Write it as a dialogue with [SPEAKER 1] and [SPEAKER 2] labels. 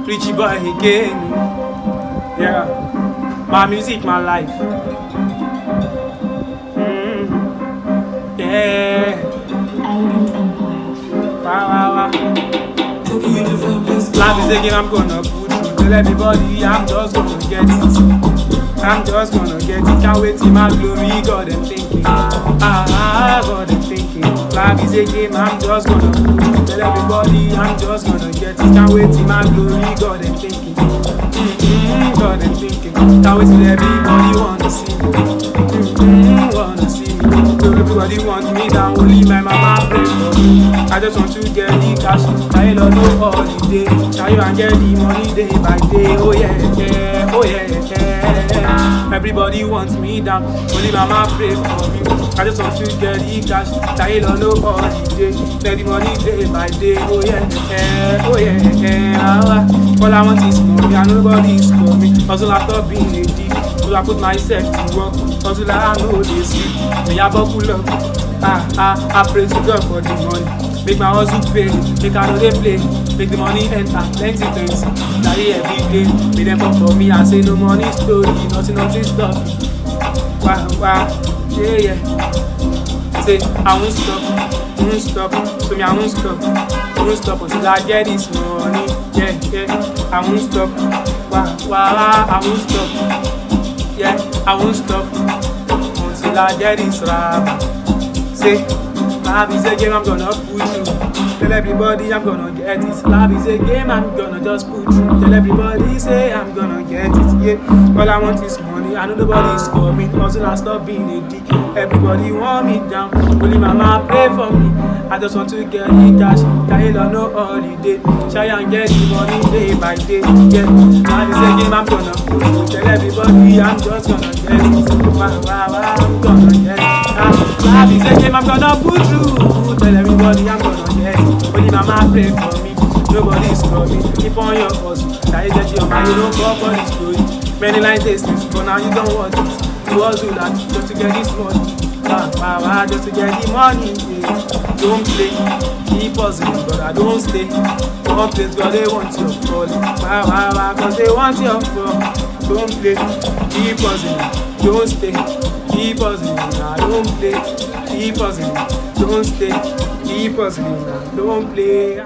[SPEAKER 1] Richie boy again. Yeah, my music, my life. Yeah. Wow. Life is a game I'm gonna put through. Tell everybody I'm just gonna get it. I'm just gonna get it. Can't wait till my glory. God and thinking. God and thinking. Life is a game I'm just gonna put through. Tell everybody I'm just gonna get it. Can't wait till my glory. God and thinking. God and thinking. Can't wait till everybody wanna see me. Wanna see me. So everybody wants me down. Only my mama pray for me. I just want to get the cash. I don't know holiday. Now you can get the money day by day. Oh yeah. Oh yeah. Everybody wants me down. Only mama pray for me. I just want to get the cash. I don't know holiday. Get the money day by day. Oh yeah. Oh yeah. All I want is money. And nobody is for me. Hustle after being a dick. So I put myself to work. Hustle I know they sleep. Me a buckle up. I pray to God for the money. Make my hustle pay, make I know they play. Make the money enter, plenty. Daddy every day, make them come for me and say no money story, nothing stop. Wow, yeah. Say I won't stop, so me I won't stop until I get this money. Yeah, I won't stop. Wow, I won't stop. Yeah, I won't stop until I get this rap. Say, life is a game I'm gonna put through. Tell everybody I'm gonna get it. Life is a game I'm gonna just put through. Tell everybody say I'm gonna get it. Yeah, all I want is money. I know nobody is coming. Also I stop being a dick. Everybody want me down. Only mama pray for me. I just want to get the cash. I don't know holiday. Try and get the money day by day. Yeah, life is a game I'm gonna put through. Tell everybody I'm just gonna get it. Wow, I'm gonna get it. Life is a game I'm gonna put through. Tell everybody I'm gonna get it. Only mama pray for me. Nobody's coming. Keep on your hustle. That is that your man. You don't fall for this story. Many lines tasting, but now you don't want it. You hustle that just to get this money. Wow, just to get the money. Yeah. Don't play. Keep hustling, but I don't stay. One place, God, they want your fall. Wow, cause they want your fall. Don't play. Keep hustling. Don't stay. Keep hustling, nah, don't play. Keep hustling, don't stay. Keep hustling, nah, don't play.